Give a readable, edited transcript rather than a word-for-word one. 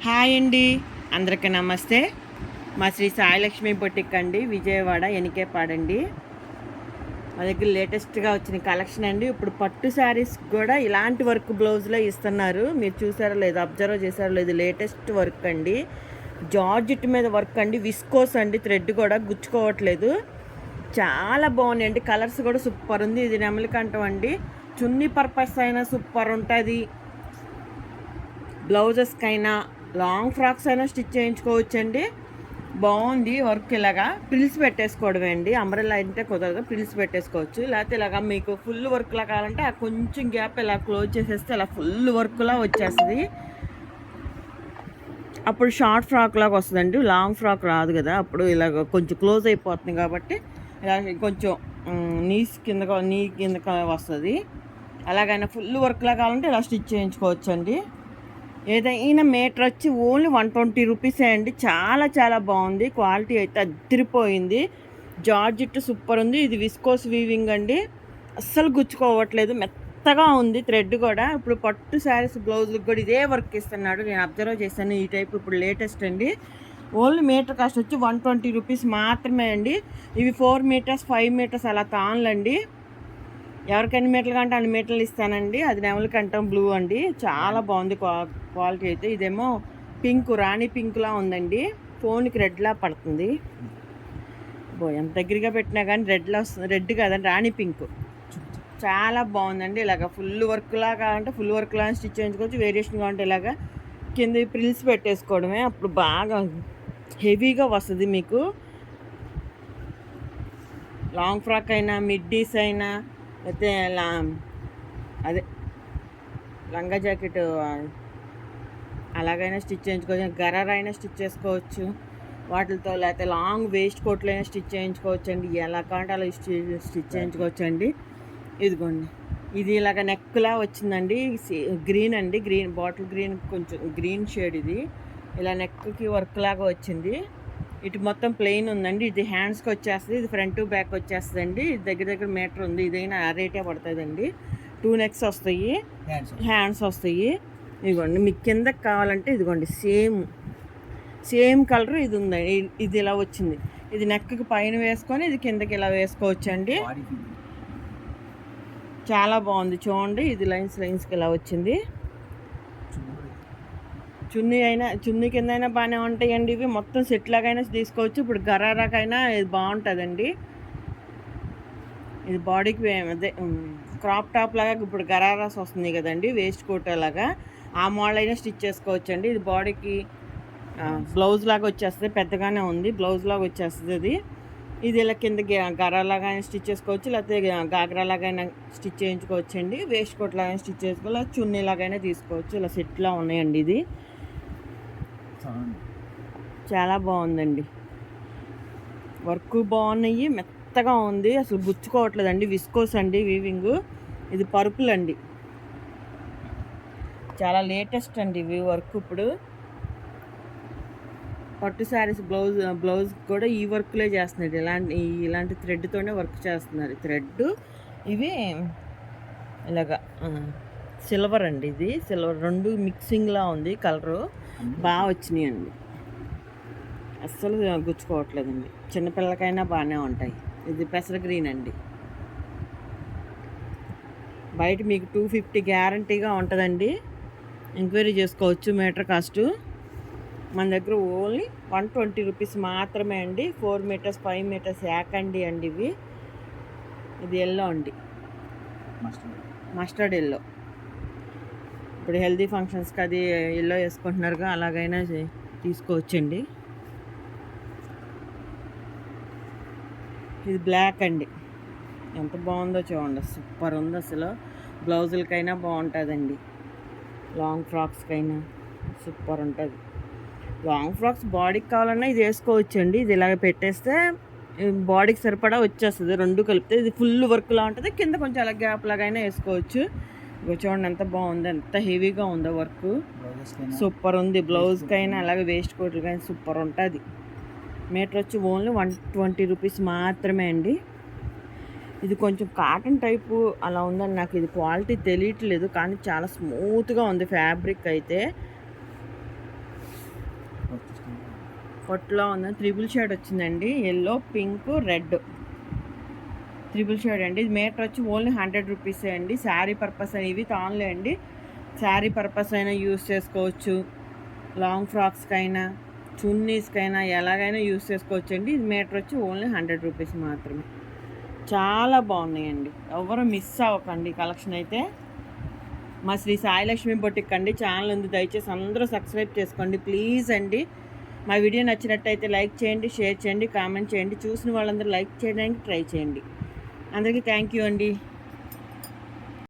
Hi అండి, అందరికీ నమస్తే. మా శ్రీ సాయిలక్ష్మి బొటిక్ అండి, విజయవాడ ఎనికేపాడండి. మా దగ్గర లేటెస్ట్గా వచ్చిన కలెక్షన్ అండి. ఇప్పుడు పట్టు శారీస్ కూడా ఇలాంటి వర్క్ బ్లౌజ్లో ఇస్తున్నారు. మీరు చూసారో లేదు, అబ్జర్వ్ చేశారో లేదు, లేటెస్ట్ వర్క్ అండి. జార్జెట్ మీద వర్క్ అండి, విస్కోస్ అండి, థ్రెడ్ కూడా గుచ్చుకోవట్లేదు. చాలా బాగున్నాయండి. కలర్స్ కూడా సూపర్ ఉంది. ఇది నెమలికంఠం అండి. చున్నీ పర్పస్ అయినా సూపర్ ఉంటుంది. బ్లౌజెస్కైనా లాంగ్ ఫ్రాక్స్ అయినా స్టిచ్ చేయించుకోవచ్చండి. బాగుంది వర్క్. ఇలాగా ప్రిల్స్ పెట్టేసుకోవడమే అండి. అంబ్రెల్లా అయితే కుదరదు, ప్రిల్స్ పెట్టేసుకోవచ్చు. లేకపోతే ఇలాగా మీకు ఫుల్ వర్క్లా కావాలంటే ఆ కొంచెం గ్యాప్ ఇలా క్లోజ్ చేసేస్తే ఇలా ఫుల్ వర్క్లా వచ్చేస్తుంది. అప్పుడు షార్ట్ ఫ్రాక్ లాగా వస్తుందండి, లాంగ్ ఫ్రాక్ రాదు కదా. అప్పుడు ఇలాగ కొంచెం క్లోజ్ అయిపోతుంది కాబట్టి ఇలా కొంచెం నీ కిందక వస్తుంది. అలాగైనా ఫుల్ వర్క్లా కావాలంటే ఇలా స్టిచ్ చేయించుకోవచ్చండి. ఏదైనా మీటర్ వచ్చి ఓన్లీ 120 రూపీసే అండి. చాలా చాలా బాగుంది. క్వాలిటీ అయితే అదిరిపోయింది. జార్జెట్ సూపర్ ఉంది. ఇది విస్కోస్ వీవింగ్ అండి, అస్సలు గుచ్చుకోవట్లేదు. మెత్తగా ఉంది థ్రెడ్ కూడా. ఇప్పుడు పట్టు శారీస్ బ్లౌజులకు కూడా ఇదే వర్క్ ఇస్తున్నాడు. నేను అబ్జర్వ్ చేశాను. ఈ టైప్ ఇప్పుడు లేటెస్ట్ అండి. ఓన్లీ మీటర్ కాస్ట్ వచ్చి 120 రూపీస్ మాత్రమే అండి. ఇవి 4 మీటర్స్ 5 మీటర్స్ అలా తాన్లండి. ఎవరికి ఎన్ని మీటర్లు కంటే అన్ని మీటర్లు ఇస్తానండి. అది నెమలికంఠం బ్లూ అండి, చాలా బాగుంది క్వాలిటీ అయితే. ఇదేమో పింక్, రాణి పింక్లా ఉందండి. ఫోన్కి రెడ్లా పడుతుంది. ఎంత దగ్గరగా పెట్టినా కానీ రెడ్లా వస్తుంది. రెడ్ కాదండి, రాణి పింక్. చాలా బాగుందండి. ఇలాగ ఫుల్ వర్క్లా కావాలంటే ఫుల్ వర్క్లా స్టిచ్ చేయించుకోవచ్చు. వేరియేషన్ కావాలంటే ఇలాగ కింద ప్రిల్స్ పెట్టేసుకోవడమే. అప్పుడు బాగా హెవీగా వస్తుంది మీకు. లాంగ్ ఫ్రాక్ అయినా, మిడ్డీస్ అయినా, అయితే అదే లంగా జాకెట్ అలాగైనా స్టిచ్ చేయించుకోవచ్చు. గరారా అయినా స్టిచ్ చేసుకోవచ్చు వాటితో. లేకపోతే లాంగ్ వేస్ట్ కోట్లు అయినా స్టిచ్ చేయించుకోవచ్చు అండి. ఎలా కావాలంటే అలా స్టిచ్ చేయించుకోవచ్చు అండి. ఇదిగోండి, ఇది ఇలాగ నెక్లా వచ్చిందండి. గ్రీన్ అండి, గ్రీన్ బాటిల్ గ్రీన్, కొంచెం గ్రీన్ షేడ్. ఇది ఇలా నెక్కి వర్క్ లాగా వచ్చింది. ఇటు మొత్తం ప్లెయిన్ ఉందండి. ఇది హ్యాండ్స్కి వచ్చేస్తుంది, ఇది ఫ్రంట్ బ్యాక్ వచ్చేస్తుంది అండి. ఇది దగ్గర దగ్గర మీటర్ ఉంది. ఇదైనా ఆ రేటే పడుతుందండి. 2 నెక్స్ వస్తాయి, హ్యాండ్స్ వస్తాయి. ఇదిగోండి, మీకు కిందకి కావాలంటే ఇదిగోండి సేమ్ కలర్ ఇది ఉందండి. ఇది ఇలా వచ్చింది. ఇది నెక్కి పైన వేసుకొని ఇది కిందకి ఇలా వేసుకోవచ్చు అండి. చాలా బాగుంది చూడండి. ఇది లైన్స్కి ఇలా వచ్చింది. చున్నీ కింద అయినా బాగానే ఉంటాయండి. ఇవి మొత్తం సెట్ లాగైనా తీసుకోవచ్చు. ఇప్పుడు గరారాకైనా ఇది బాగుంటుందండి. ఇది బాడీకి అదే క్రాప్ టాప్ లాగా ఇప్పుడు గరారాస్ వస్తుంది కదండి, వేస్ట్ కోట్ లాగా. ఆ మోడల్ అయినా స్టిచ్ చేసుకోవచ్చు అండి. ఇది బాడీకి బ్లౌజ్ లాగా వచ్చేస్తుంది. పెద్దగానే ఉంది, బ్లౌజ్ లాగా వచ్చేస్తుంది అది. ఇది ఇలా కింద గరాలాగా స్టిచ్ చేసుకోవచ్చు, లేకపోతే గాగ్రా లాగైనా స్టిచ్ చేయించుకోవచ్చు అండి. వేస్ట్ కోట్ లాగా స్టిచ్ చేసుకోవాలి, చున్నీ లాగైనా తీసుకోవచ్చు. ఇలా సెట్లా ఉన్నాయండి. ఇది చాలా బాగుందండి. వర్క్ బాగున్నాయి, మెత్తగా ఉంది, అసలు గుచ్చుకోవట్లేదండి. విస్కోస్ అండి వీవింగ్. ఇది పర్పుల్ అండి, చాలా లేటెస్ట్ అండి ఇవి వర్క్. ఇప్పుడు పట్టు శారీస్ బ్లౌజ్ కూడా ఈ వర్క్లే చేస్తున్నారు. ఇలాంటి థ్రెడ్తోనే వర్క్ చేస్తున్నారు. థ్రెడ్ ఇవి ఇలాగా సిల్వర్ అండి. ఇది సిల్వర్, రెండు మిక్సింగ్లా ఉంది. కలరు బాగా వచ్చినాయి అండి, అస్సలు గుచ్చుకోవట్లేదండి. చిన్నపిల్లలకైనా బాగానే ఉంటాయి. ఇది పెసర గ్రీన్ అండి. బయట మీకు 250 గ్యారంటీగా ఉంటుందండి. ఎంక్వైరీ చేసుకోవచ్చు. మీటర్ కాస్ట్ మన దగ్గర ఓన్లీ 120 రూపీస్ మాత్రమే అండి. 4 మీటర్స్ 5 మీటర్స్ యాకండి అండి ఇవి. ఇది ఎల్లో అండి, మస్టర్డ్ ఎల్లో. ఇప్పుడు హెల్దీ ఫంక్షన్స్కి అది ఎల్లో వేసుకుంటున్నారుగా, అలాగైనా తీసుకోవచ్చండి. ఇది బ్లాక్ అండి, ఎంత బాగుందో చూడండి, సూపర్ ఉంది అసలు. బ్లౌజులకైనా బాగుంటుందండి, లాంగ్ ఫ్రాక్స్కైనా సూపర్ ఉంటుంది. లాంగ్ ఫ్రాక్స్ బాడీకి కావాలన్నా ఇది వేసుకోవచ్చండి. ఇది ఇలాగ పెట్టేస్తే బాడీకి సరిపడా వచ్చేస్తుంది, రెండు కలిపితే. ఇది ఫుల్ వర్క్లా ఉంటుంది, కింద కొంచెం అలా గ్యాప్ లాగైనా వేసుకోవచ్చు. చూడండి ఎంత బాగుందో, ఎంత హెవీగా ఉందో వర్క్, సూపర్ ఉంది. బ్లౌజ్కైనా అలాగే వేస్ట్ కోట్లకైనా సూపర్ ఉంటుంది. మీటర్ వచ్చి ఓన్లీ 120 రూపీస్ మాత్రమే అండి. ఇది కొంచెం కాటన్ టైపు అలా ఉందని నాకు ఇది క్వాలిటీ తెలియట్లేదు, కానీ చాలా స్మూత్గా ఉంది ఫ్యాబ్రిక్ అయితే. పొట్టులో ఉంది, త్రిబుల్ షేడ్ వచ్చిందండి. Yellow, pink, red triple shade అండి. ఇది మీటర్ వచ్చి ఓన్లీ 100 రూపీసే అండి. శారీ పర్పస్ అని ఇవి తాన్లే అండి. శారీ పర్పస్ అయినా యూస్ చేసుకోవచ్చు, లాంగ్ ఫ్రాక్స్కైనా, చున్నీస్కైనా ఎలాగైనా యూస్ చేసుకోవచ్చు అండి. ఇది మీటర్ వచ్చి ఓన్లీ 100 రూపీస్ మాత్రమే. చాలా బాగున్నాయండి. ఎవరు మిస్ అవ్వకండి కలెక్షన్ అయితే. మా శ్రీ సాయిలక్ష్మి బొటిక్ అండి ఛానల్ ఉంది, దయచేసి అందరూ సబ్స్క్రైబ్ చేసుకోండి ప్లీజ్ అండి. మా వీడియో నచ్చినట్టయితే లైక్ చేయండి, షేర్ చేయండి, కామెంట్ చేయండి. చూసిన వాళ్ళందరూ లైక్ చేయడానికి ట్రై చేయండి. అందరికీ థ్యాంక్ యూ అండి.